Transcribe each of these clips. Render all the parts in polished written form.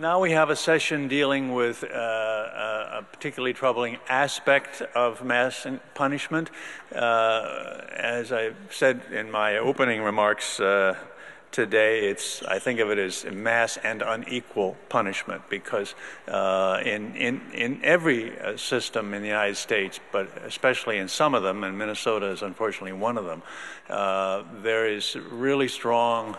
Now we have a session dealing with a particularly troubling aspect of mass punishment. As I said in my opening remarks today, I think of it as mass and unequal punishment, because in every system in the United States, but especially in some of them, and Minnesota is unfortunately one of them, there is really strong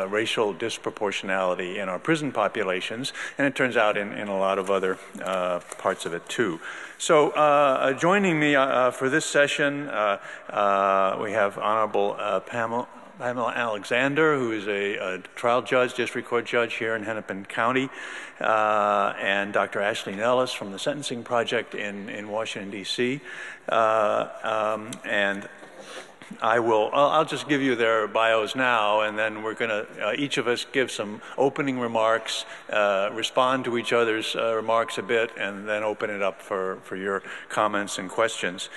racial disproportionality in our prison populations, and it turns out in a lot of other parts of it too. So joining me for this session, we have Honorable Pamela Alexander, who is a trial judge, district court judge here in Hennepin County, and Dr. Ashley Nellis from the Sentencing Project in Washington, D.C. And I'll just give you their bios now, and then we're going to, each of us give some opening remarks, respond to each other's remarks a bit, and then open it up for your comments and questions.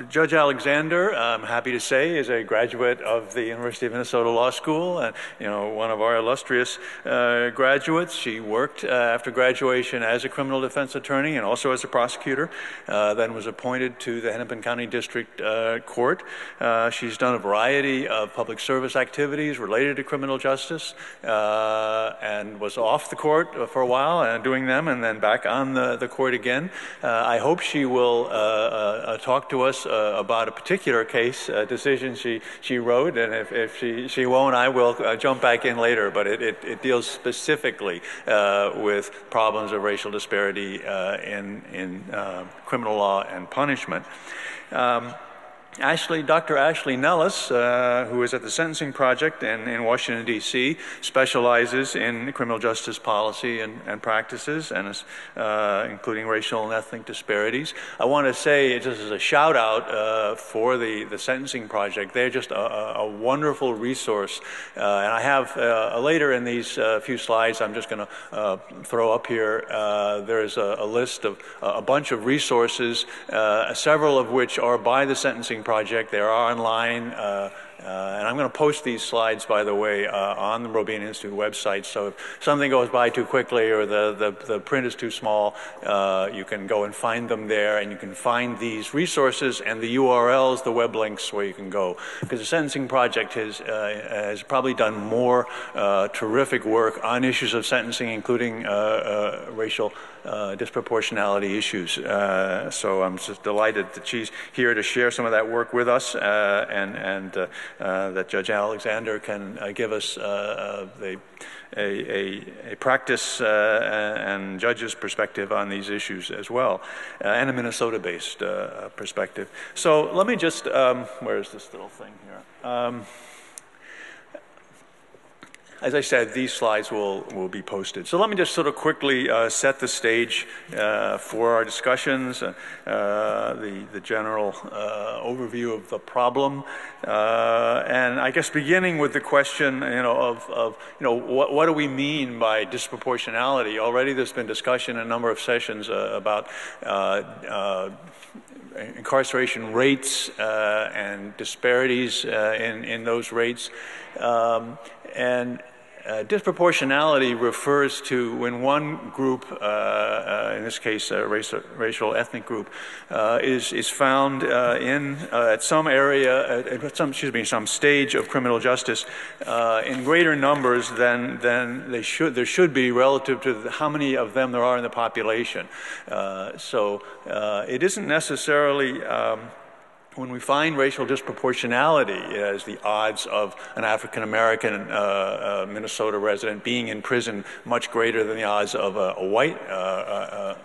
Judge Alexander, I'm happy to say, is a graduate of the University of Minnesota Law School, and one of our illustrious graduates. She worked after graduation as a criminal defense attorney and also as a prosecutor, then was appointed to the Hennepin County District Court. She's done a variety of public service activities related to criminal justice, and was off the court for a while doing them, and then back on the court again. I hope she will talk to us about a particular case decision she wrote, and if she won't, I will jump back in later, but it deals specifically with problems of racial disparity in criminal law and punishment. Dr. Ashley Nellis, who is at the Sentencing Project in Washington, D.C., specializes in criminal justice policy and practices, and including racial and ethnic disparities. I want to say, just as a shout out for the Sentencing Project, they're just a wonderful resource. And I have, later in these few slides I'm just going to throw up here, there's a list of a bunch of resources, several of which are by the Sentencing Project. They are online, and I'm going to post these slides, by the way, on the Robina Institute website. So if something goes by too quickly or the print is too small, you can go and find them there, and you can find these resources and the URLs, the web links where you can go. Because the Sentencing Project has probably done more terrific work on issues of sentencing, including racial disproportionality issues. So I'm just delighted that she's here to share some of that work with us, and that Judge Alexander can give us a practice and judge's perspective on these issues as well, and a Minnesota-based perspective. So let me just, where is this little thing here? As I said, these slides will be posted. So let me just sort of quickly set the stage for our discussions, the general overview of the problem, and I guess beginning with the question, what do we mean by disproportionality? Already there's been discussion in a number of sessions about incarceration rates and disparities in those rates, and disproportionality refers to when one group, in this case a racial ethnic group, is found in at some area, at some stage of criminal justice in greater numbers than there should be relative to how many of them there are in the population. So it isn't necessarily when we find racial disproportionality as the odds of an African-American Minnesota resident being in prison much greater than the odds of a white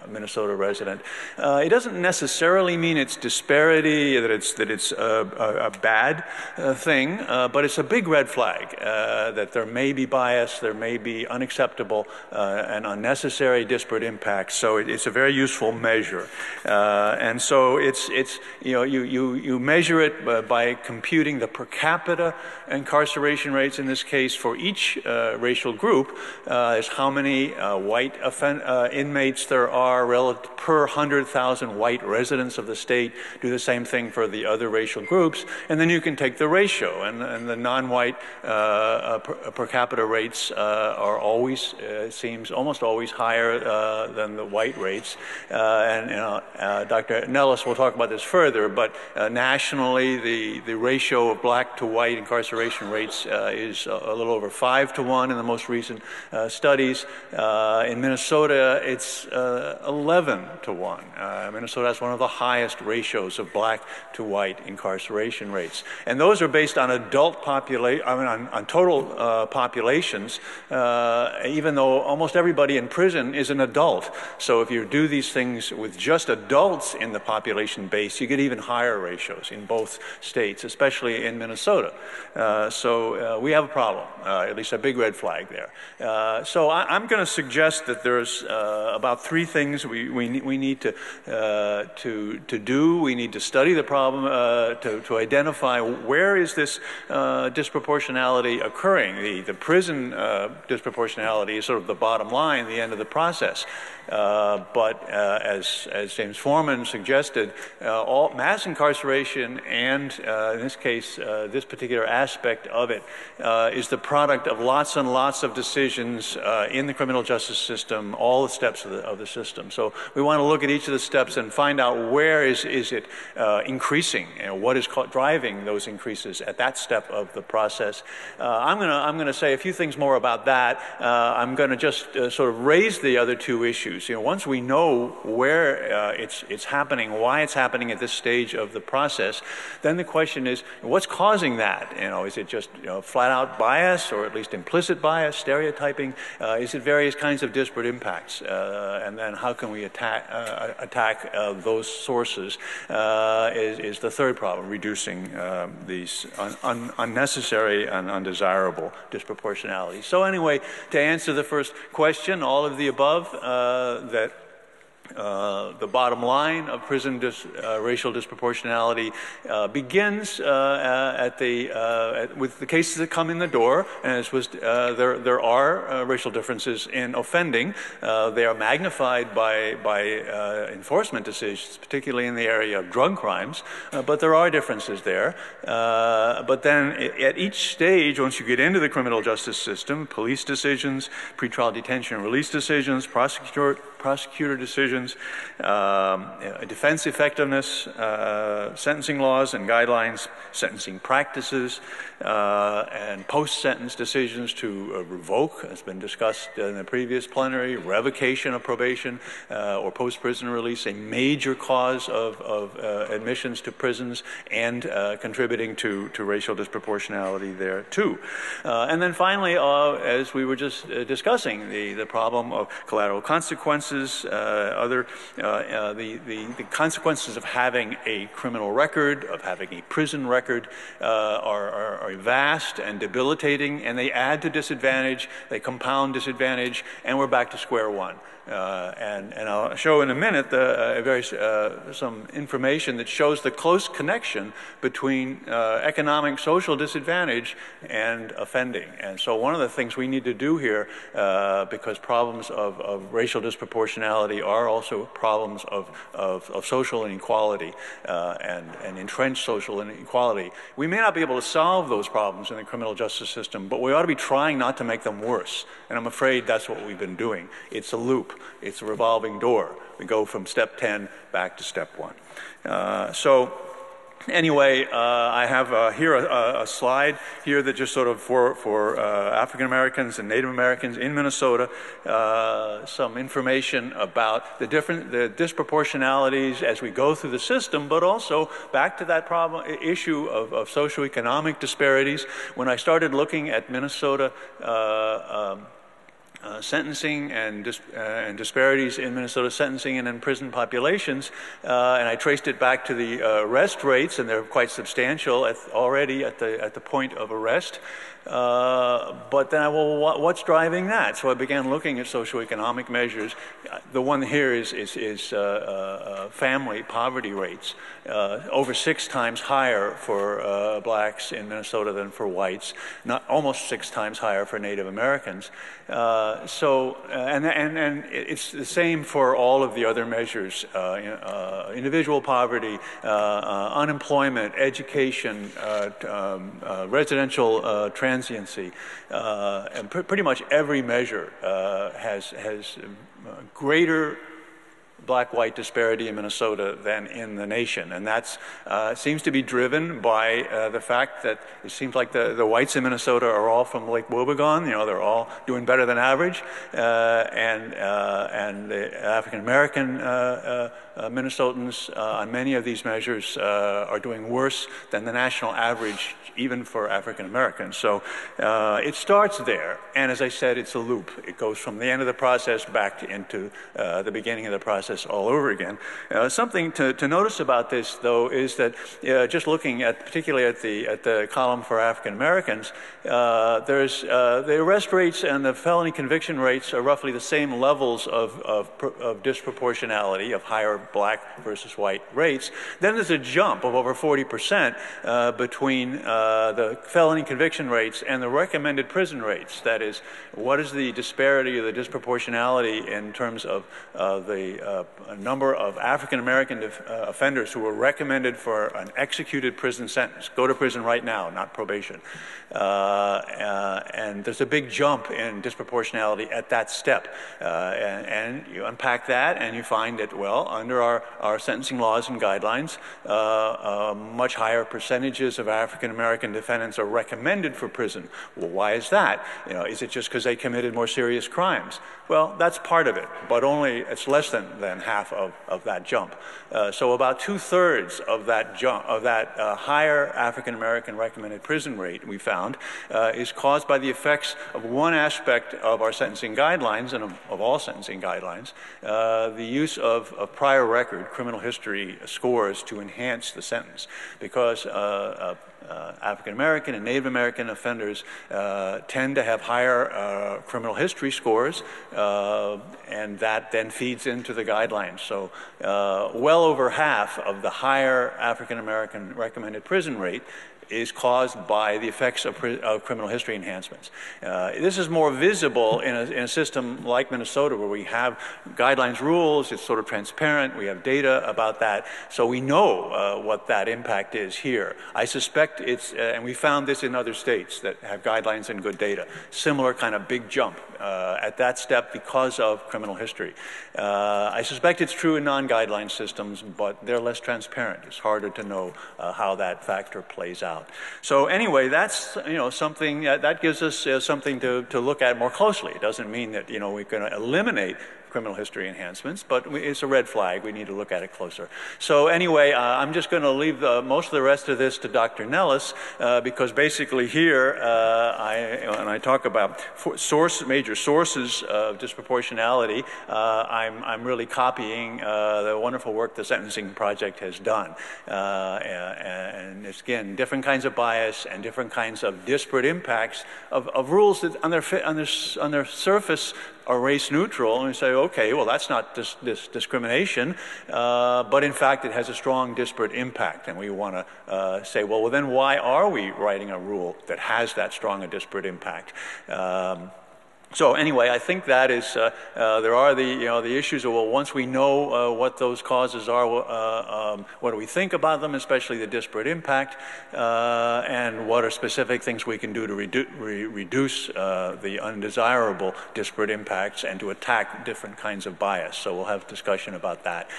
Minnesota resident, it doesn't necessarily mean it's disparity, that it's a bad thing, but it's a big red flag that there may be bias, there may be unacceptable and unnecessary disparate impacts. So it's a very useful measure, and so it's you measure it by computing the per capita incarceration rates, in this case for each racial group, is how many white inmates there are per 100,000 white residents of the state. Do the same thing for the other racial groups, and then you can take the ratio, and the non-white per capita rates are always, seems almost always higher than the white rates. Dr. Nellis will talk about this further, but nationally the ratio of black to white incarceration rates is a little over 5 to 1 in the most recent studies. In Minnesota, it's 11 to 1. Minnesota has one of the highest ratios of black to white incarceration rates. And those are based on adult population, on total populations, even though almost everybody in prison is an adult. So if you do these things with just adults in the population base, you get even higher ratios in both states, especially in Minnesota. So we have a problem, at least a big red flag there. So I'm going to suggest that there's about 3 things we need to do. We need to study the problem to identify where is this disproportionality occurring. The prison disproportionality is sort of the bottom line, the end of the process. But as James Foreman suggested, all mass incarceration and, in this case, this particular aspect of it is the product of lots and lots of decisions in the criminal justice system, all the steps of the system. So we want to look at each of the steps and find out where is it increasing, and what is driving those increases at that step of the process. I'm going to say a few things more about that. I'm going to just sort of raise the other 2 issues. Once we know where it's happening, why it's happening at this stage of the process, then the question is, what's causing that? Is it just flat-out bias, or at least implicit bias, stereotyping? Is it various kinds of disparate impacts? And then how can we attack those sources? Is the third problem, reducing these unnecessary and undesirable disproportionalities. So anyway, to answer the first question, all of the above, that the bottom line of prison racial disproportionality begins with the cases that come in the door, and as was there are racial differences in offending. They are magnified by enforcement decisions, particularly in the area of drug crimes, but there are differences there. But then at each stage, once you get into the criminal justice system, police decisions, pretrial detention and release decisions, prosecutor decisions, defense effectiveness, sentencing laws and guidelines, sentencing practices, and post-sentence decisions to revoke, has been discussed in the previous plenary, revocation of probation or post-prison release, a major cause of admissions to prisons and contributing to racial disproportionality there too. And then finally, as we were just discussing, the problem of collateral consequences, the consequences of having a criminal record, of having a prison record, are vast and debilitating, and they add to disadvantage, they compound disadvantage, and we're back to square one. And I'll show in a minute some information that shows the close connection between economic social disadvantage and offending. And so one of the things we need to do here, because problems of racial disproportionality are also problems of social inequality and entrenched social inequality. We may not be able to solve those problems in the criminal justice system, but we ought to be trying not to make them worse. And I'm afraid that's what we've been doing. It's a loop. It's a revolving door. We go from step 10 back to step 1. So anyway, I have here a slide here that just sort of for African Americans and Native Americans in Minnesota, some information about the disproportionalities as we go through the system, but also back to that issue of socioeconomic disparities. When I started looking at Minnesota sentencing and disparities in Minnesota sentencing and in prison populations, and I traced it back to the arrest rates, and they're quite substantial already at the point of arrest. But then, well, what's driving that? So I began looking at socioeconomic measures. The one here is family poverty rates, over 6 times higher for blacks in Minnesota than for whites, almost 6 times higher for Native Americans. And it's the same for all of the other measures: individual poverty, unemployment, education, residential transiency, and pretty much every measure has greater black-white disparity in Minnesota than in the nation, and that seems to be driven by the fact that it seems like the whites in Minnesota are all from Lake Wobegon. They're all doing better than average, and the African American Minnesotans on many of these measures are doing worse than the national average, even for African Americans. So it starts there, and as I said, it's a loop. It goes from the end of the process back into the beginning of the process all over again. Something to notice about this, though, is that just looking at, particularly at the column for African Americans, there's the arrest rates and the felony conviction rates are roughly the same levels of disproportionality, of higher black versus white rates. Then there's a jump of over 40% between the felony conviction rates and the recommended prison rates. That is, what is the disparity or the disproportionality in terms of the number of African American offenders who were recommended for an executed prison sentence? Go to prison right now, not probation. And there's a big jump in disproportionality at that step. And you unpack that and you find that, well, under our sentencing laws and guidelines, much higher percentages of African American defendants are recommended for prison. Well, why is that? Is it just because they committed more serious crimes? Well, that's part of it, but it's less than half of that jump. So about 2/3 of that jump, of that higher African American recommended prison rate, we found, is caused by the effects of one aspect of our sentencing guidelines and of all sentencing guidelines, the use of prior record criminal history scores to enhance the sentence, because African American and Native American offenders tend to have higher criminal history scores, and that then feeds into the guidelines. So well over half of the higher African American recommended prison rate is caused by the effects of criminal history enhancements. This is more visible in a system like Minnesota, where we have guidelines, rules, it's sort of transparent, we have data about that, so we know what that impact is here. I suspect it's, and we found this in other states that have guidelines and good data, similar kind of big jump at that step because of criminal history. I suspect it's true in non-guideline systems, but they're less transparent. It's harder to know how that factor plays out. So anyway, that's something that gives us something to look at more closely. It doesn't mean that we're going to eliminate criminal history enhancements, but it's a red flag. We need to look at it closer. So anyway, I'm just going to leave most of the rest of this to Dr. Nellis, because basically here, when I talk about major sources of disproportionality, I'm really copying the wonderful work the Sentencing Project has done. And it's, again, different kinds of bias and different kinds of disparate impacts of rules that on their surface are race neutral, and we say, okay, well, that's not this discrimination, but in fact it has a strong disparate impact, and we want to say, well, then why are we writing a rule that has that strong a disparate impact? So anyway, I think that is there are the issues of, well, once we know what those causes are, what do we think about them, especially the disparate impact, and what are specific things we can do to reduce the undesirable disparate impacts and to attack different kinds of bias. So we'll have discussion about that.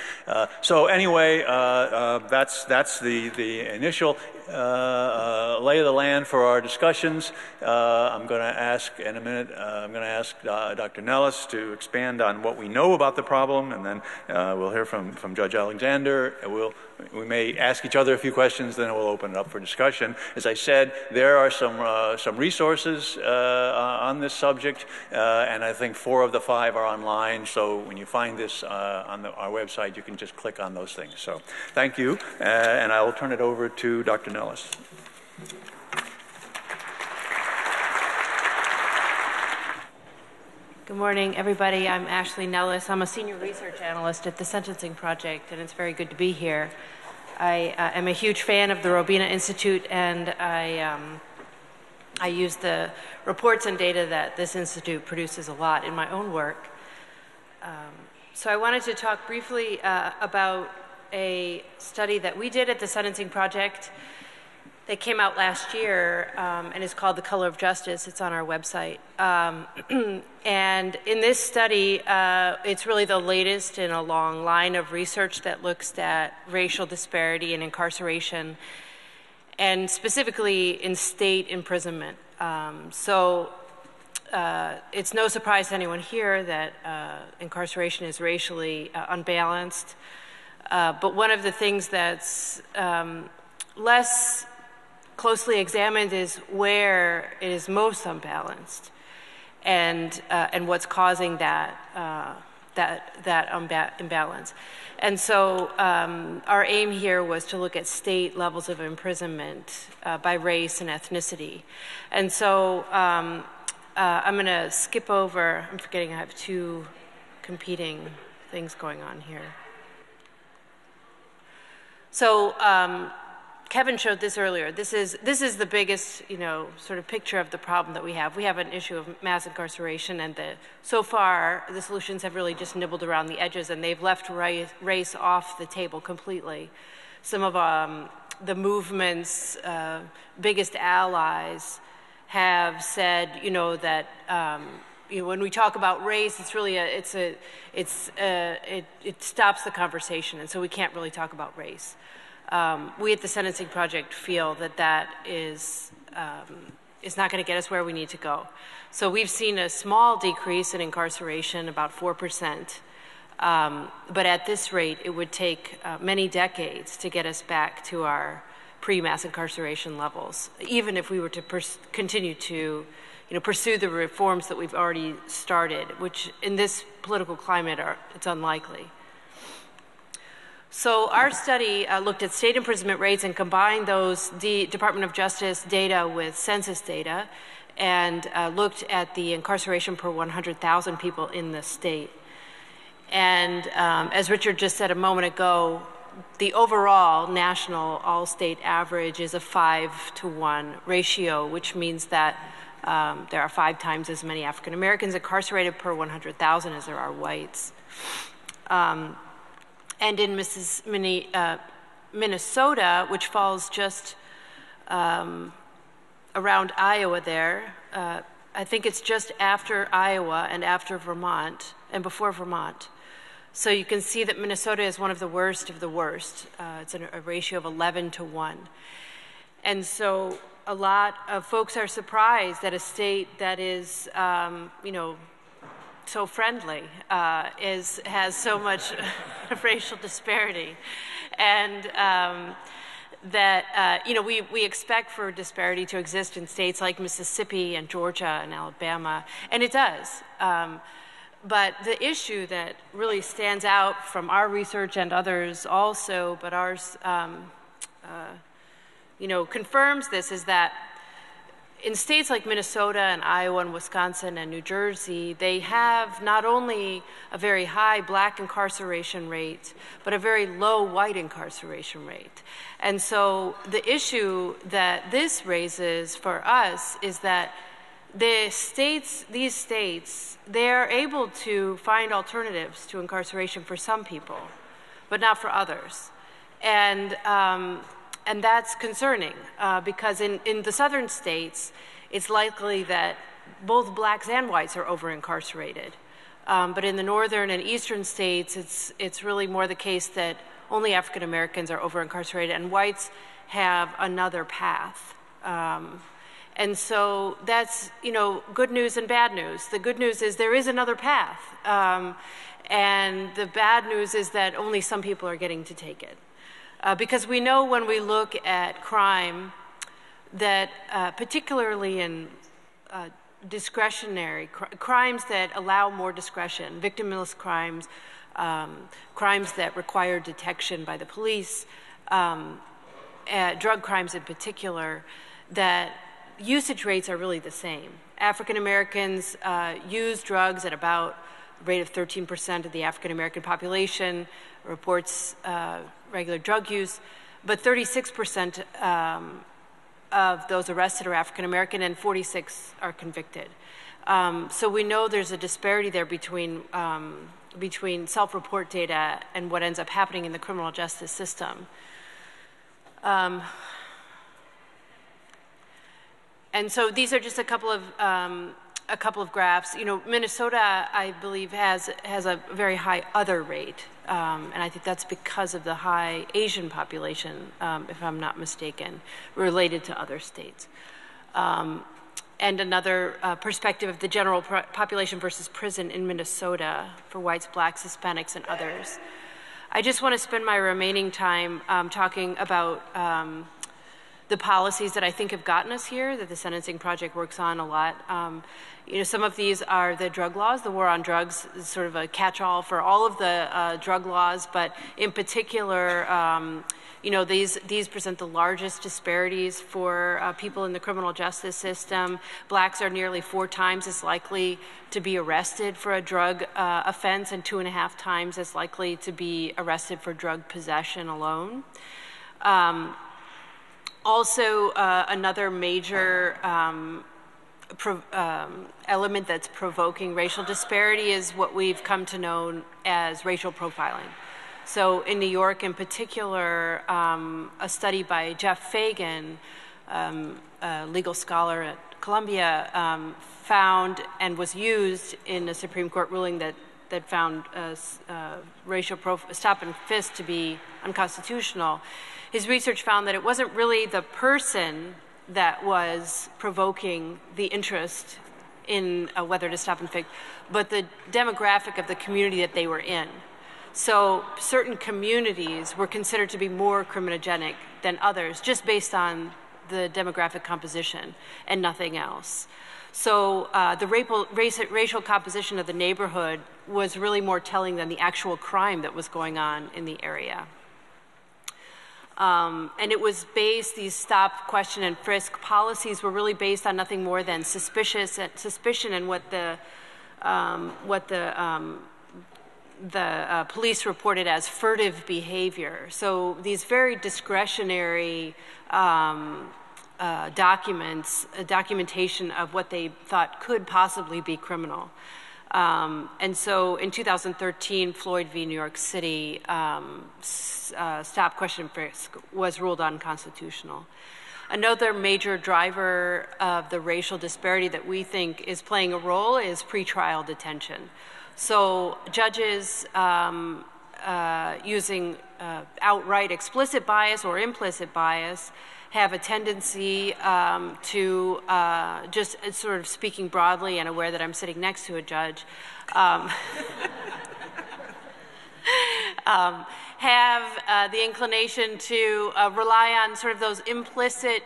So anyway, that's the initial lay of the land for our discussions. I'm going to ask in a minute. I'm going going to ask Dr. Nellis to expand on what we know about the problem, and then we'll hear from Judge Alexander. We may ask each other a few questions, then we'll open it up for discussion. As I said, there are some resources on this subject, and I think 4 of the 5 are online, so when you find this on our website, you can just click on those things. So thank you, and I will turn it over to Dr. Nellis. Good morning, everybody. I'm Ashley Nellis. I'm a senior research analyst at the Sentencing Project, and it's very good to be here. I am a huge fan of the Robina Institute, and I use the reports and data that this institute produces a lot in my own work. So I wanted to talk briefly about a study that we did at the Sentencing Project that came out last year and is called The Color of Justice. It's on our website. And in this study, it's really the latest in a long line of research that looks at racial disparity in incarceration, and specifically in state imprisonment. It's no surprise to anyone here that incarceration is racially unbalanced. But one of the things that's less closely examined is where it is most unbalanced, and what's causing that imbalance. And so our aim here was to look at state levels of imprisonment by race and ethnicity. And so I'm going to skip over. I'm forgetting I have 2 competing things going on here. So Kevin showed this earlier. This is the biggest, sort of picture of the problem that we have. We have an issue of mass incarceration, and so far the solutions have really just nibbled around the edges, and they've left race off the table completely. Some of the movement's biggest allies have said, that when we talk about race, it's really it stops the conversation, and so we can't really talk about race. We at the Sentencing Project feel that is not going to get us where we need to go. So we've seen a small decrease in incarceration, about 4%. But at this rate, it would take many decades to get us back to our pre-mass incarceration levels, even if we were to continue to pursue the reforms that we've already started, which in this political climate, it's unlikely. So our study looked at state imprisonment rates and combined those Department of Justice data with census data, and looked at the incarceration per 100,000 people in the state. And as Richard just said a moment ago, the overall national all-state average is a 5-to-1 ratio, which means that there are 5 times as many African Americans incarcerated per 100,000 as there are whites. And in Minnesota, which falls just around Iowa there, I think it's just after Iowa and after Vermont and before Vermont. So you can see that Minnesota is one of the worst of the worst. It's a ratio of 11-to-1. And so a lot of folks are surprised that a state that is, so friendly has so much racial disparity, and that we expect for disparity to exist in states like Mississippi and Georgia and Alabama, and it does. But the issue that really stands out from our research and others also, but ours, confirms this, is that in states like Minnesota and Iowa and Wisconsin and New Jersey, they have not only a very high black incarceration rate, but a very low white incarceration rate. And so the issue that this raises for us is that these states, they're able to find alternatives to incarceration for some people, but not for others. And that's concerning because in the southern states, it's likely that both blacks and whites are over-incarcerated. But in the northern and eastern states, it's really more the case that only African Americans are over-incarcerated and whites have another path. And so that's, good news and bad news. The good news is there is another path. And the bad news is that only some people are getting to take it. Because we know when we look at crime that particularly in discretionary crimes that allow more discretion, victimless crimes, crimes that require detection by the police, drug crimes in particular, that usage rates are really the same. African Americans use drugs at about a rate of 13% of the African American population reports regular drug use, but 36% of those arrested are African American and 46 are convicted. So we know there's a disparity there between self-report data and what ends up happening in the criminal justice system. And so these are just a couple of graphs. Minnesota, I believe, has a very high other rate, and I think that's because of the high Asian population, if I'm not mistaken, related to other states. And another perspective of the general population versus prison in Minnesota for whites, blacks, Hispanics, and others. I just want to spend my remaining time talking about the policies that I think have gotten us here, that the Sentencing Project works on a lot. Some of these are the drug laws. The war on drugs is sort of a catch-all for all of the drug laws, but in particular, these present the largest disparities for people in the criminal justice system. Blacks are nearly 4 times as likely to be arrested for a drug offense and 2.5 times as likely to be arrested for drug possession alone. Also, another major element that's provoking racial disparity is what we've come to know as racial profiling. So in New York in particular, a study by Jeff Fagan, a legal scholar at Columbia, found and was used in a Supreme Court ruling that found racial stop and frisk to be unconstitutional. His research found that it wasn't really the person that was provoking the interest in whether to stop and frisk, but the demographic of the community that they were in. So certain communities were considered to be more criminogenic than others, just based on the demographic composition and nothing else. So the racial composition of the neighborhood was really more telling than the actual crime that was going on in the area. And it was based, these stop, question, and frisk policies were really based on nothing more than suspicion and what the police reported as furtive behavior. So these very discretionary documentation of what they thought could possibly be criminal. And so in 2013, Floyd v. New York City, stop, question, frisk was ruled unconstitutional. Another major driver of the racial disparity that we think is playing a role is pretrial detention. So judges using outright explicit bias or implicit bias have a tendency to, just sort of speaking broadly and aware that I'm sitting next to a judge, have the inclination to rely on sort of those implicit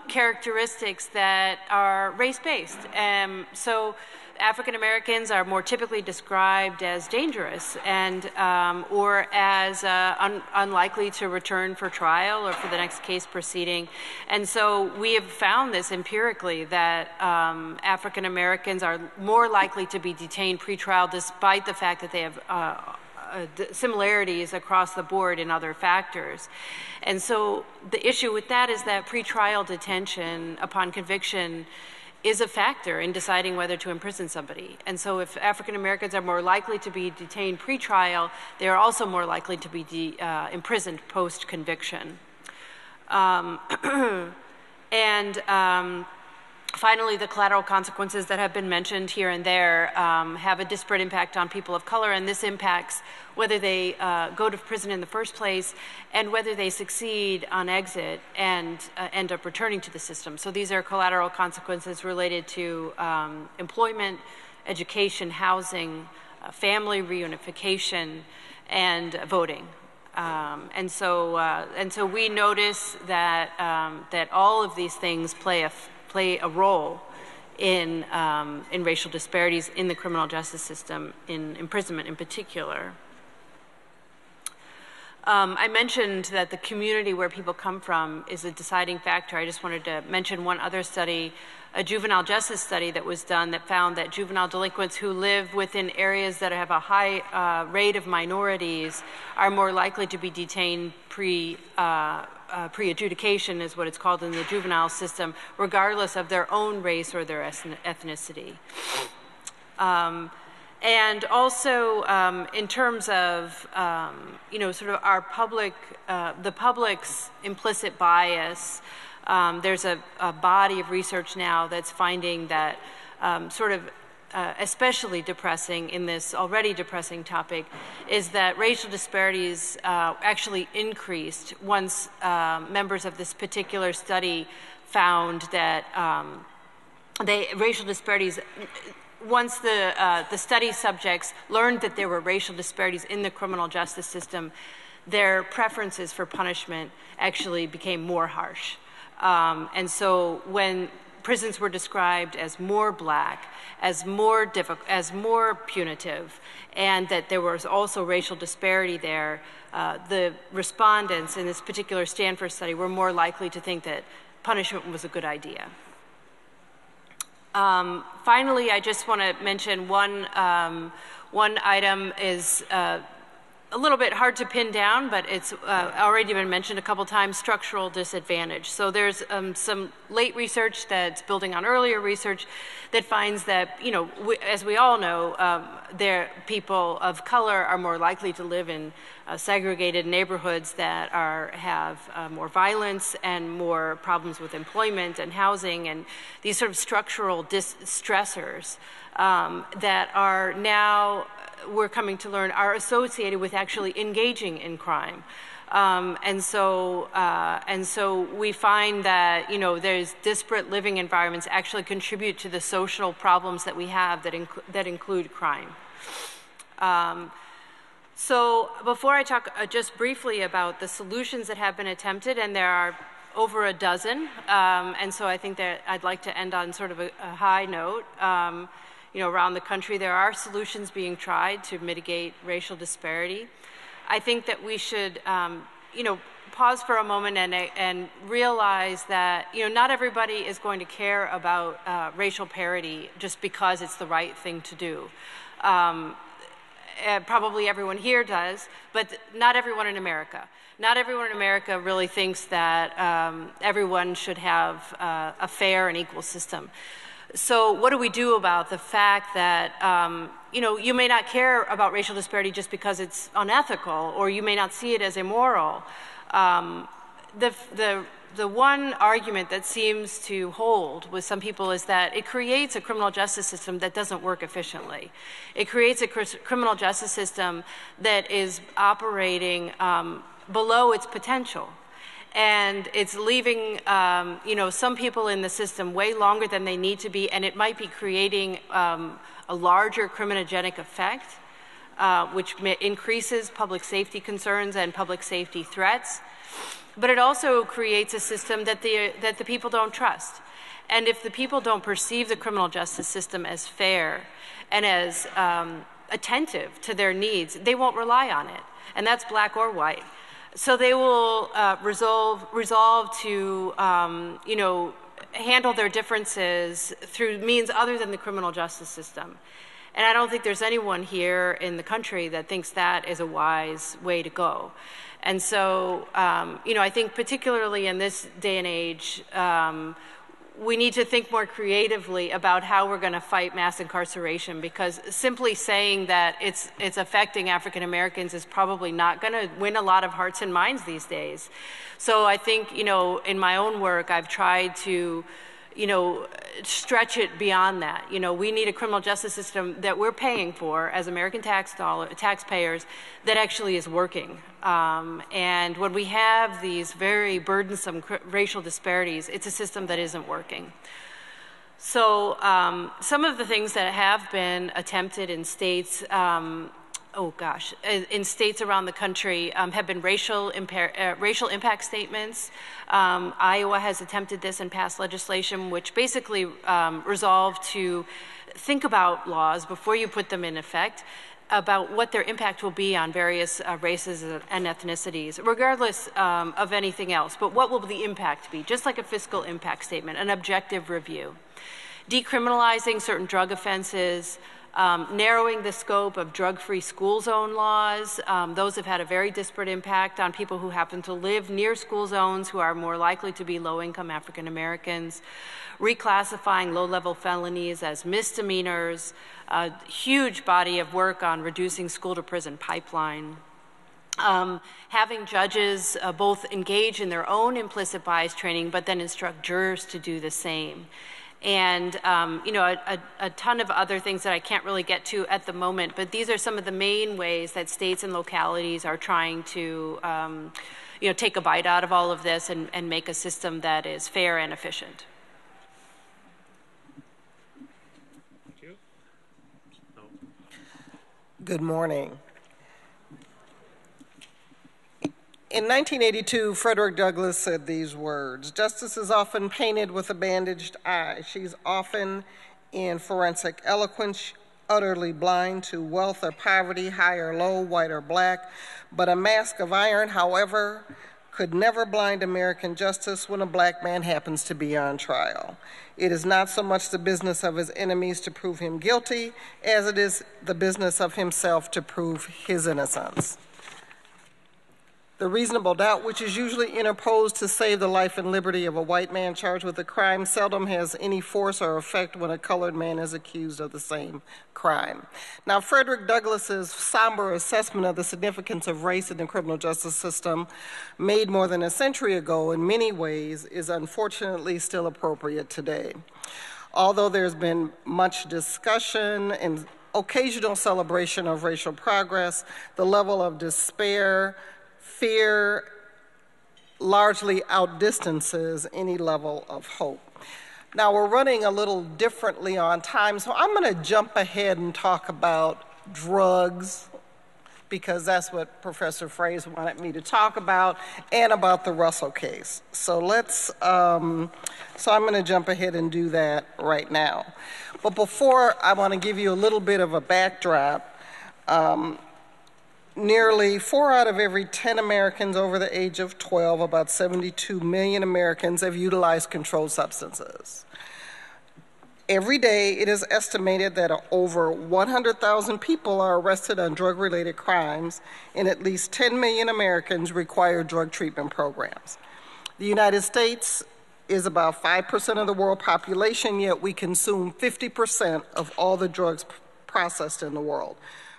characteristics that are race-based. So African Americans are more typically described as dangerous and or as unlikely to return for trial or for the next case proceeding. And so we have found this empirically that African Americans are more likely to be detained pretrial despite the fact that they have similarities across the board in other factors. And so the issue with that is that pretrial detention upon conviction is a factor in deciding whether to imprison somebody. And so if African Americans are more likely to be detained pre-trial, they are also more likely to be imprisoned post-conviction. Finally, the collateral consequences that have been mentioned here and there have a disparate impact on people of color, and this impacts whether they go to prison in the first place and whether they succeed on exit and end up returning to the system. So these are collateral consequences related to employment, education, housing, family reunification, and voting. And so we notice that that all of these things play a role in racial disparities in the criminal justice system, in imprisonment in particular. I mentioned that the community where people come from is a deciding factor. I just wanted to mention one other study, a juvenile justice study that was done that found that juvenile delinquents who live within areas that have a high rate of minorities are more likely to be detained pre-adjudication is what it's called in the juvenile system, regardless of their own race or their ethnicity. And also, in terms of, sort of our the public's implicit bias, there's a body of research now that's finding that especially depressing in this already depressing topic is that racial disparities actually increased once members of this particular study found that racial disparities, once the study subjects learned that there were racial disparities in the criminal justice system, their preferences for punishment actually became more harsh. And so when prisons were described as more black, as more punitive, and that there was also racial disparity there, the respondents in this particular Stanford study were more likely to think that punishment was a good idea. Finally, I just want to mention one item is a little bit hard to pin down, but it's already been mentioned a couple times, structural disadvantage. So there's some late research that's building on earlier research that finds that, as we all know, people of color are more likely to live in segregated neighborhoods that have more violence and more problems with employment and housing and these sort of structural stressors that are now, we're coming to learn, are associated with actually engaging in crime. And so we find that, there's disparate living environments actually contribute to the social problems that we have that include crime. So before I talk just briefly about the solutions that have been attempted, and there are over a dozen, and so I think that I'd like to end on sort of a high note. Around the country, there are solutions being tried to mitigate racial disparity. I think that we should, pause for a moment and realize that, not everybody is going to care about racial parity just because it's the right thing to do. Probably everyone here does, but not everyone in America. Not everyone in America really thinks that everyone should have a fair and equal system. So what do we do about the fact that, you may not care about racial disparity just because it's unethical, or you may not see it as immoral? The one argument that seems to hold with some people is that it creates a criminal justice system that doesn't work efficiently. It creates a criminal justice system that is operating below its potential. And it's leaving, some people in the system way longer than they need to be, and it might be creating a larger criminogenic effect, which increases public safety concerns and public safety threats. But it also creates a system that the people don't trust. And if the people don't perceive the criminal justice system as fair and as attentive to their needs, they won't rely on it. And that's black or white. So they will resolve to, handle their differences through means other than the criminal justice system. And I don't think there's anyone here in the country that thinks that is a wise way to go. And so, I think particularly in this day and age, we need to think more creatively about how we're going to fight mass incarceration, because simply saying that it's affecting African Americans is probably not going to win a lot of hearts and minds these days. So I think, in my own work, I've tried to, stretch it beyond that. You know, we need a criminal justice system that we're paying for as American taxpayers that actually is working. And when we have these very burdensome racial disparities, it's a system that isn't working. So some of the things that have been attempted in states, in states around the country have been racial impact statements. Iowa has attempted this and passed legislation which basically resolved to think about laws before you put them in effect about what their impact will be on various races and ethnicities, regardless of anything else. But what will the impact be? Just like a fiscal impact statement, an objective review. Decriminalizing certain drug offenses, narrowing the scope of drug-free school zone laws. Those have had a very disparate impact on people who happen to live near school zones who are more likely to be low-income African Americans. Reclassifying low-level felonies as misdemeanors. A huge body of work on reducing school-to-prison pipeline. Having judges both engage in their own implicit bias training, but then instruct jurors to do the same. And you know, a ton of other things that I can't really get to at the moment, but these are some of the main ways that states and localities are trying to you know, take a bite out of all of this and make a system that is fair and efficient. Thank you. Good morning. In 1982, Frederick Douglass said these words: "Justice is often painted with a bandaged eye. She's often in forensic eloquence, utterly blind to wealth or poverty, high or low, white or black. But a mask of iron, however, could never blind American justice when a black man happens to be on trial. It is not so much the business of his enemies to prove him guilty as it is the business of himself to prove his innocence. The reasonable doubt, which is usually interposed to save the life and liberty of a white man charged with a crime, seldom has any force or effect when a colored man is accused of the same crime." Now, Frederick Douglass's somber assessment of the significance of race in the criminal justice system, made more than a century ago, in many ways is unfortunately still appropriate today. Although there's been much discussion and occasional celebration of racial progress, the level of despair, fear largely outdistances any level of hope. Now, we're running a little differently on time, so I'm going to jump ahead and talk about drugs, because that's what Professor Fraser wanted me to talk about, and about the Russell case. So I'm going to jump ahead and do that right now. But before, I want to give you a little bit of a backdrop. Nearly 4 out of every 10 Americans over the age of 12, about 72 million Americans, have utilized controlled substances. Every day, it is estimated that over 100,000 people are arrested on drug-related crimes, and at least 10 million Americans require drug treatment programs. The United States is about 5% of the world population, yet we consume 50% of all the drugs processed in the world.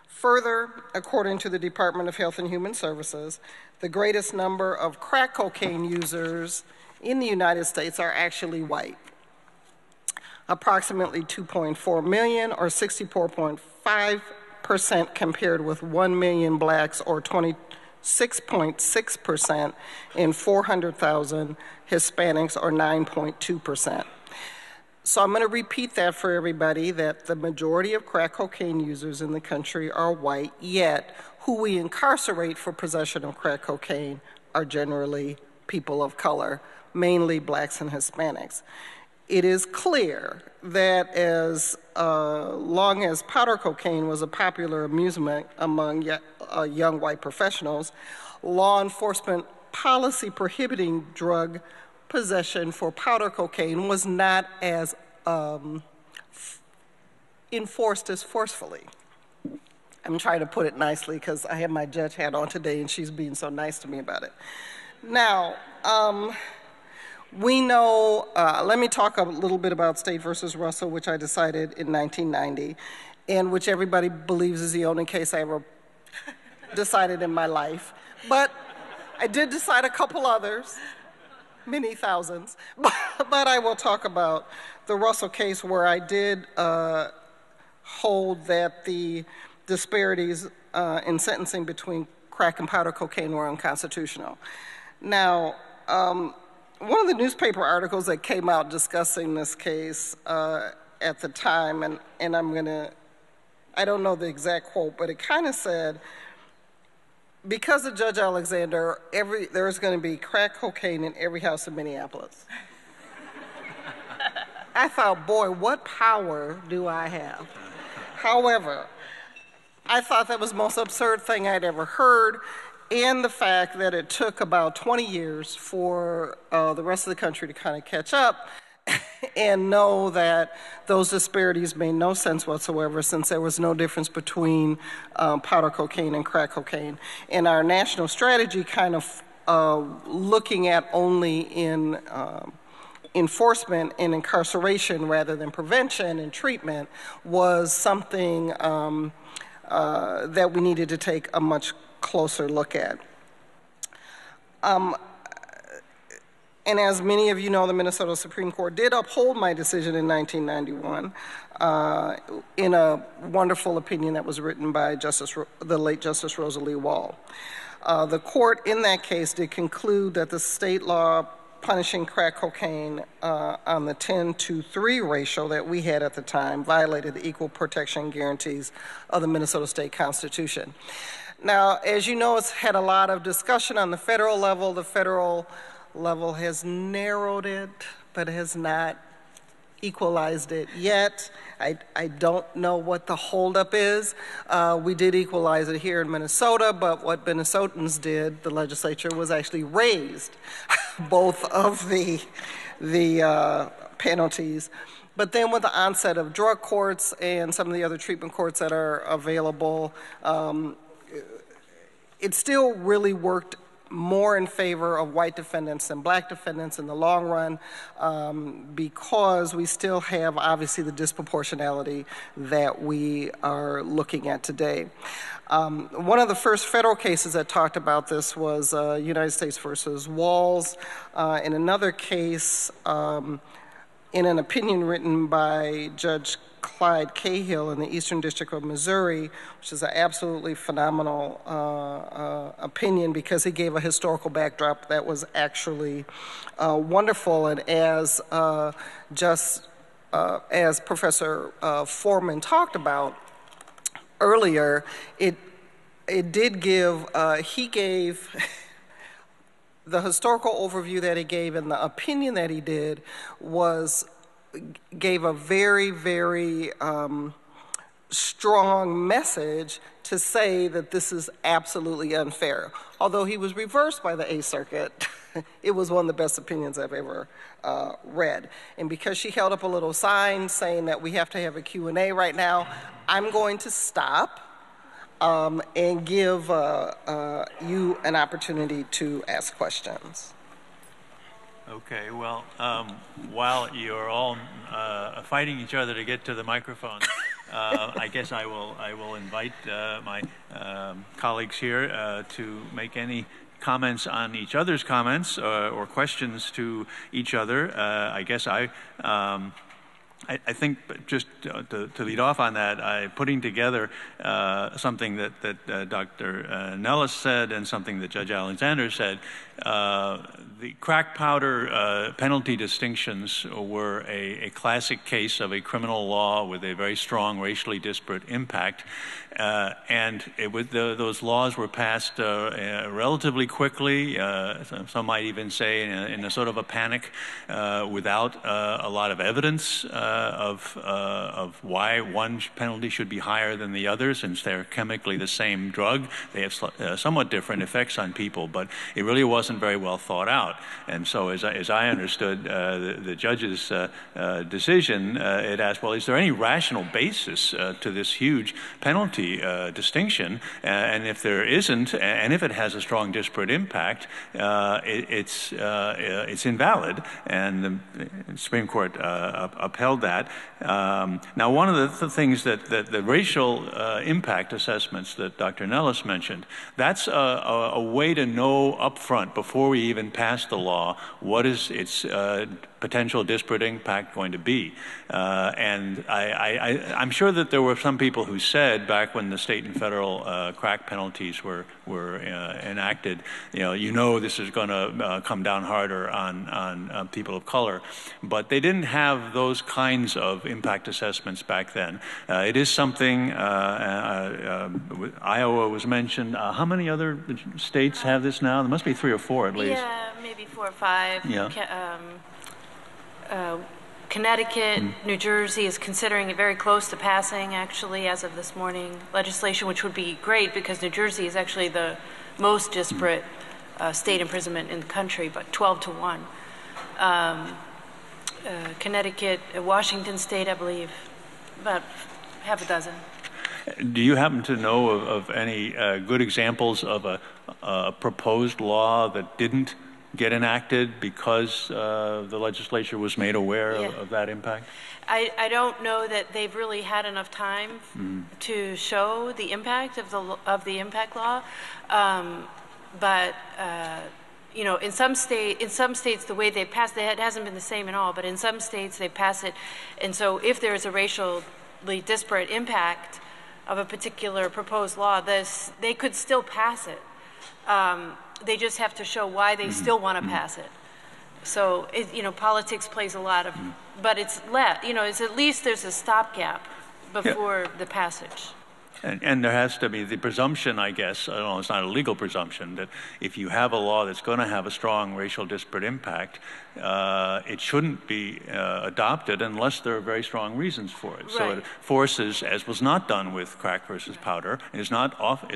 Further, according to the Department of Health and Human Services, the greatest number of crack cocaine users in the United States are actually white. Approximately 2.4 million, or 64.5%, compared with 1 million blacks, or 26.6%, and 400,000 Hispanics, or 9.2%. So I'm going to repeat that for everybody, that the majority of crack cocaine users in the country are white, yet who we incarcerate for possession of crack cocaine are generally people of color, mainly blacks and Hispanics. It is clear that as long as powder cocaine was a popular amusement among young white professionals, law enforcement policy prohibiting drug possession for powder cocaine was not as enforced as forcefully. I'm trying to put it nicely because I have my judge hat on today and she's being so nice to me about it. Now, we know, let me talk a little bit about State versus Russell, which I decided in 1990, and which everybody believes is the only case I ever decided in my life. But I did decide a couple others, many thousands, but I will talk about the Russell case where I did hold that the disparities in sentencing between crack and powder cocaine were unconstitutional. Now, one of the newspaper articles that came out discussing this case at the time, and I don't know the exact quote, but it kind of said, because of Judge Alexander, there's going to be crack cocaine in every house in Minneapolis. I thought, boy, what power do I have? However, I thought that was the most absurd thing I'd ever heard, and the fact that it took about 20 years for the rest of the country to kind of catch up and know that those disparities made no sense whatsoever, since there was no difference between powder cocaine and crack cocaine. And our national strategy kind of looking at only in enforcement and incarceration rather than prevention and treatment was something that we needed to take a much closer look at. And as many of you know, the Minnesota Supreme Court did uphold my decision in 1991 in a wonderful opinion that was written by the late Justice Rosalie Wall. The court in that case did conclude that the state law punishing crack cocaine on the 10-to-3 ratio that we had at the time violated the equal protection guarantees of the Minnesota State Constitution. Now, as you know, it's had a lot of discussion on the federal level. The federal level has narrowed it, but has not equalized it yet. I don't know what the holdup is. We did equalize it here in Minnesota, but what Minnesotans did, the legislature, was actually raised both of the penalties. But then with the onset of drug courts and some of the other treatment courts that are available, it still really worked more in favor of white defendants than black defendants in the long run, because we still have obviously the disproportionality that we are looking at today. One of the first federal cases that talked about this was United States versus Walls. In another case, in an opinion written by Judge Clyde Cahill in the Eastern District of Missouri, which is an absolutely phenomenal opinion because he gave a historical backdrop that was actually wonderful. And as Professor Foreman talked about earlier, he gave the historical overview that he gave, and the opinion that he did gave a very, very strong message to say that this is absolutely unfair. Although he was reversed by the Eighth Circuit, it was one of the best opinions I've ever read. And because she held up a little sign saying that we have to have a Q&A right now, I'm going to stop and give you an opportunity to ask questions. Okay, well, while you're all fighting each other to get to the microphone, I guess I will invite my colleagues here to make any comments on each other's comments or questions to each other. I guess I think just to lead off on that, putting together something that Dr. Nellis said and something that Judge Alexander said, the crack powder penalty distinctions were a classic case of a criminal law with a very strong racially disparate impact. And those laws were passed relatively quickly, some might even say in a sort of a panic, without a lot of evidence of why one penalty should be higher than the other, since they're chemically the same drug. They have somewhat different effects on people, but it really wasn't very well thought out. And so as I understood the judge's decision, it asked, well, is there any rational basis to this huge penalty distinction? And if there isn't, and if it has a strong disparate impact, it's invalid. And the Supreme Court upheld tackled that. Now, one of the things that the racial impact assessments that Dr. Nellis mentioned, that's a way to know up front before we even pass the law what is its potential disparate impact going to be. And I'm sure that there were some people who said back when the state and federal crack penalties were enacted, you know this is going to come down harder on people of color. But they didn't have those kinds of impact assessments back then. It is something, Iowa was mentioned. How many other states have this now? There must be 3 or 4 at least. Yeah, maybe 4 or 5. Yeah. Connecticut, New Jersey is considering it very close to passing, actually, as of this morning, legislation, which would be great because New Jersey is actually the most disparate state imprisonment in the country, but 12 to 1. Connecticut, Washington State, I believe, about half a dozen. Do you happen to know of any good examples of a proposed law that didn't get enacted because the legislature was made aware of that impact? I don't know that they've really had enough time to show the impact of the impact law, but in some states the way they passed it hasn't been the same in all. But in some states they pass it, and so if there is a racially disparate impact of a particular proposed law, they could still pass it. They just have to show why they still want to pass it. So, politics plays a lot of, but it's at least there's a stopgap before the passage. And there has to be the presumption, I guess, I don't know, it's not a legal presumption, that if you have a law that's going to have a strong racial disparate impact, it shouldn't be adopted unless there are very strong reasons for it. Right. So it forces, as was not done with crack versus powder, and is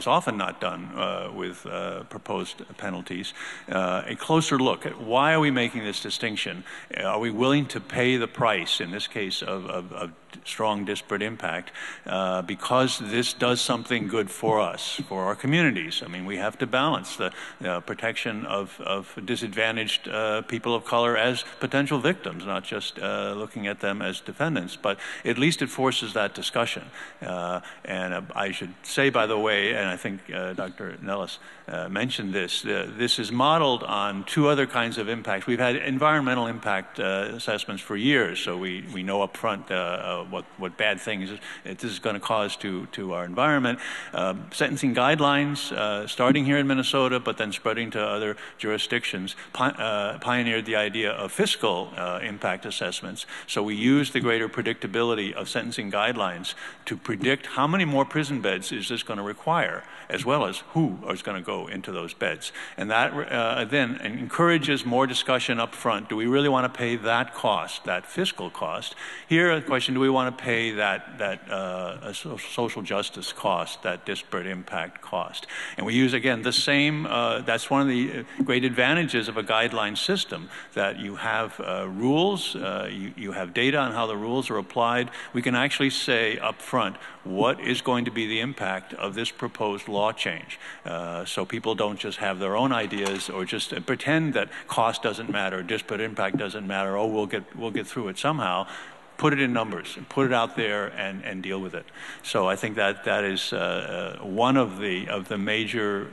often not done with proposed penalties, a closer look at why are we making this distinction? Are we willing to pay the price, in this case, of strong disparate impact, because this does something good for us, for our communities? I mean, we have to balance the protection of disadvantaged people of color as potential victims, not just looking at them as defendants. But at least it forces that discussion. And I should say, by the way, and I think Dr. Nellis mentioned this, this is modeled on 2 other kinds of impacts. We've had environmental impact assessments for years, so we know up front what bad things this is going to cause to our environment. Sentencing guidelines, starting here in Minnesota, but then spreading to other jurisdictions, pioneered the idea of fiscal impact assessments. So we use the greater predictability of sentencing guidelines to predict how many more prison beds is this going to require, as well as who is going to go into those beds. And that then encourages more discussion up front. Do we really want to pay that cost, that fiscal cost? Here, the question, do we want to pay that social justice cost, that disparate impact cost? And we use, again, the same, that's one of the great advantages of a guideline system, that you have rules, you have data on how the rules are applied. We can actually say up front what is going to be the impact of this proposed law change, so people don't just have their own ideas or just pretend that cost doesn't matter, disparate impact doesn't matter, oh, we'll get through it somehow. Put it in numbers, put it out there, and deal with it. So I think that is one of the major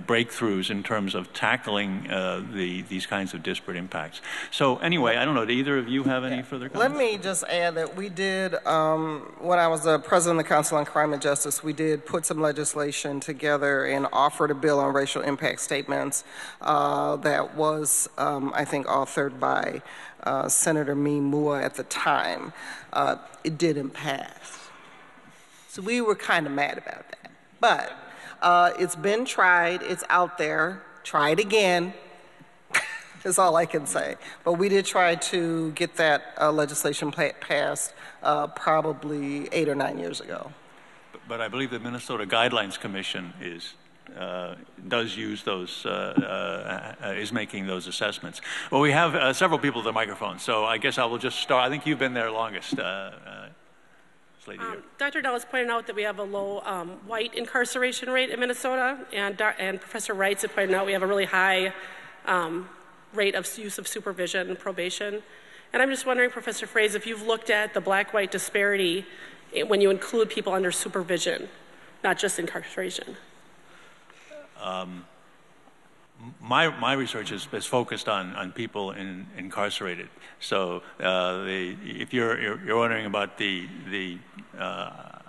breakthroughs in terms of tackling these kinds of disparate impacts. So anyway, I don't know. Do either of you have any further comments? Let me just add that we did, when I was the president of the Council on Crime and Justice, we did put some legislation together and offered a bill on racial impact statements that was, I think, authored by Senator Mee Moore at the time. It didn't pass. So we were kind of mad about that. But it's been tried, it's out there, try it again. That's all I can say. But we did try to get that legislation passed probably 8 or 9 years ago. But I believe the Minnesota Guidelines Commission does use those, is making those assessments. Well, we have several people at the microphone, so I guess I will just start. I think you've been there longest. Dr. Nellis pointed out that we have a low white incarceration rate in Minnesota, and Professor Wrights had pointed out we have a really high rate of use of supervision and probation. And I'm just wondering, Professor Fraze, if you've looked at the black-white disparity when you include people under supervision, not just incarceration. My research is focused on people incarcerated. So if you're wondering about I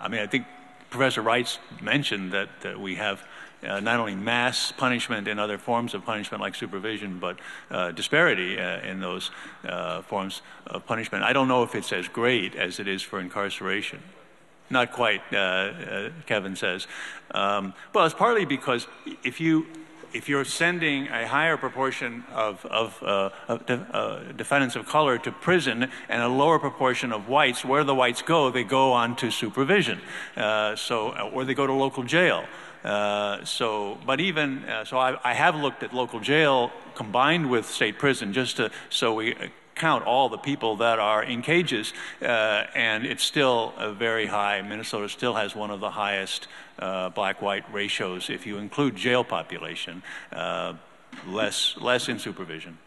mean, I think Professor Wright mentioned that we have not only mass punishment and other forms of punishment like supervision, but disparity in those forms of punishment. I don't know if it's as great as it is for incarceration. Not quite, Kevin says. Well, it's partly because if you're sending a higher proportion of defendants of color to prison and a lower proportion of whites, where the whites go, they go on to supervision, or they go to local jail. So I have looked at local jail combined with state prison so we count all the people that are in cages, and it's still very high. Minnesota still has one of the highest black-white ratios if you include jail population, less in supervision.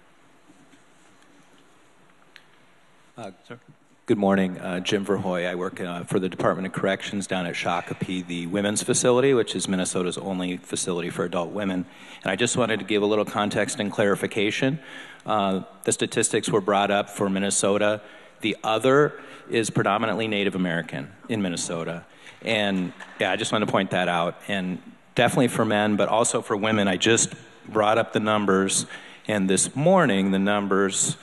Sir? Good morning, Jim Verhoy. I work for the Department of Corrections down at Shakopee, the women's facility, which is Minnesota's only facility for adult women. And I just wanted to give a little context and clarification. The statistics were brought up for Minnesota. The other is predominantly Native American in Minnesota. And yeah, I just want to point that out. And definitely for men, but also for women. I just brought up the numbers. And this morning, the numbers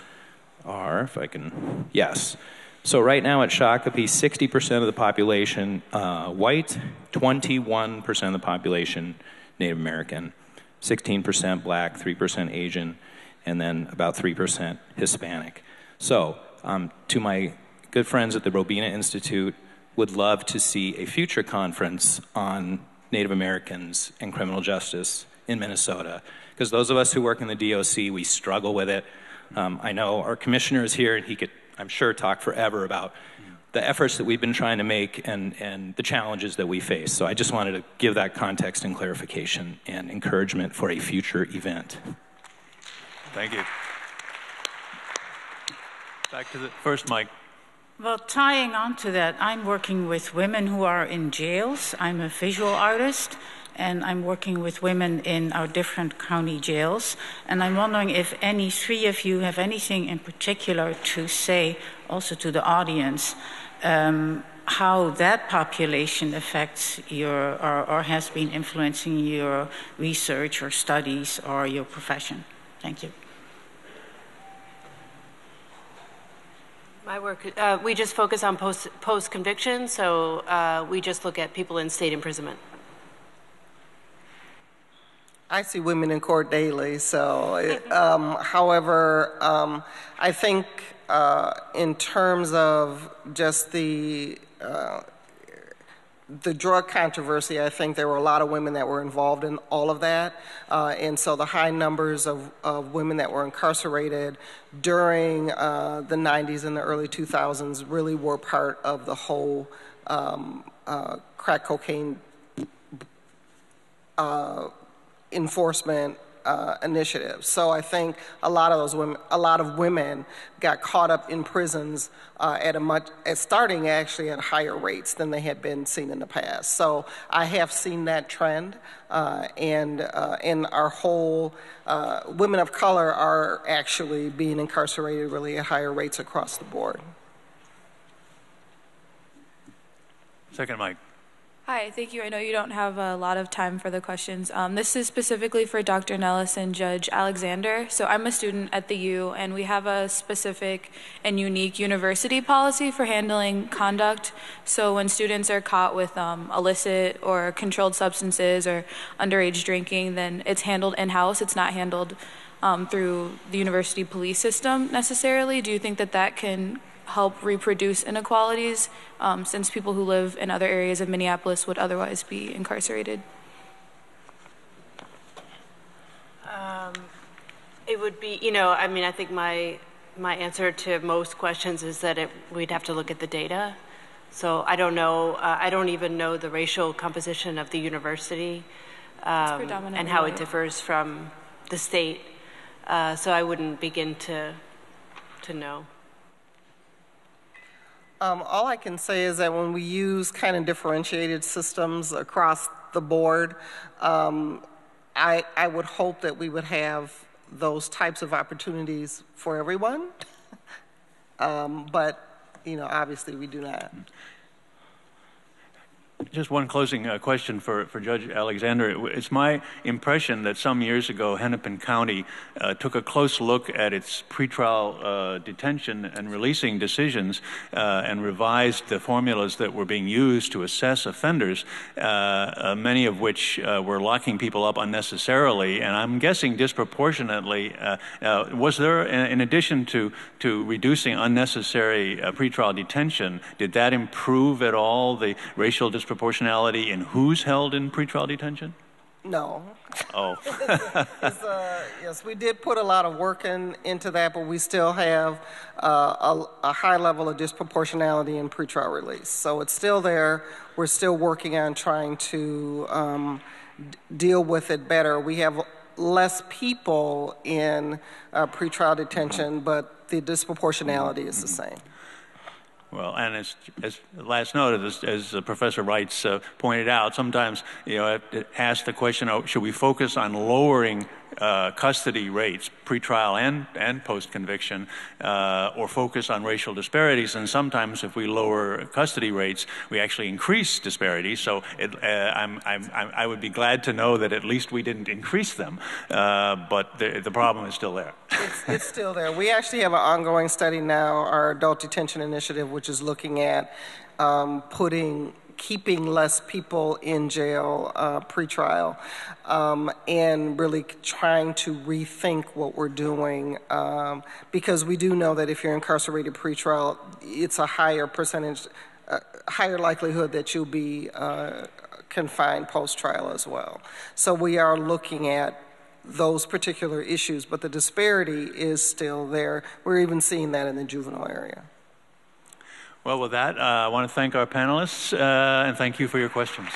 are, if I can, yes. So right now at Shakopee, 60% of the population white, 21% of the population Native American, 16% black, 3% Asian, and then about 3% Hispanic. So to my good friends at the Robina Institute, would love to see a future conference on Native Americans and criminal justice in Minnesota. Because those of us who work in the DOC, we struggle with it. I know our commissioner is here, and he could, I'm sure, talk forever about the efforts that we've been trying to make and the challenges that we face. So I just wanted to give that context and clarification and encouragement for a future event. Thank you. Back to the first mic. Well, tying on to that, I'm working with women who are in jails. I'm a visual artist, and I'm working with women in our different county jails. And I'm wondering if any three of you have anything in particular to say also to the audience, how that population affects your, or has been influencing your research or studies or your profession. Thank you. My work, we just focus on post-conviction, so we just look at people in state imprisonment. I see women in court daily, so however, I think in terms of just the drug controversy, I think there were a lot of women that were involved in all of that, and so the high numbers of women that were incarcerated during the 90s and the early 2000s really were part of the whole crack cocaine enforcement initiative. So I think a lot of women got caught up in prisons starting actually at higher rates than they had been seen in the past. So I have seen that trend, and our whole women of color are actually being incarcerated really at higher rates across the board. Second mic. Hi, thank you. I know you don't have a lot of time for the questions. This is specifically for Dr. Nellis and Judge Alexander. So I'm a student at the U, and we have a specific and unique university policy for handling conduct. So when students are caught with illicit or controlled substances or underage drinking, then it's handled in-house. It's not handled through the university police system necessarily. Do you think that that can help reproduce inequalities since people who live in other areas of Minneapolis would otherwise be incarcerated? It would be, you know, I mean, I think my answer to most questions is that we'd have to look at the data. So I don't know, I don't even know the racial composition of the university and how it differs from the state. So I wouldn't begin to know. All I can say is that when we use kind of differentiated systems across the board, I would hope that we would have those types of opportunities for everyone. But, obviously we do not. Just one closing question for Judge Alexander. It's my impression that some years ago, Hennepin County took a close look at its pretrial detention and releasing decisions and revised the formulas that were being used to assess offenders, many of which were locking people up unnecessarily, and I'm guessing disproportionately. Was there, in addition to reducing unnecessary pretrial detention, did that improve at all the racial disproportionality in who's held in pretrial detention? No. Oh. Yes, we did put a lot of work into that, but we still have a high level of disproportionality in pretrial release. So it's still there. We're still working on trying to deal with it better. We have less people in pretrial detention, but the disproportionality is the same. Well, and as last note, as Professor Wrights pointed out, sometimes it asks the question: should we focus on lowering custody rates, pretrial and post-conviction, or focus on racial disparities? And sometimes, if we lower custody rates, we actually increase disparities. So I would be glad to know that at least we didn't increase them, but the problem is still there. It's still there. We actually have an ongoing study now, our Adult Detention Initiative, which is looking at keeping less people in jail pretrial, and really trying to rethink what we're doing, because we do know that if you're incarcerated pretrial, it's a higher percentage, higher likelihood that you'll be confined post-trial as well. So we are looking at those particular issues, but the disparity is still there. We're even seeing that in the juvenile area. Well, with that, I want to thank our panelists and thank you for your questions.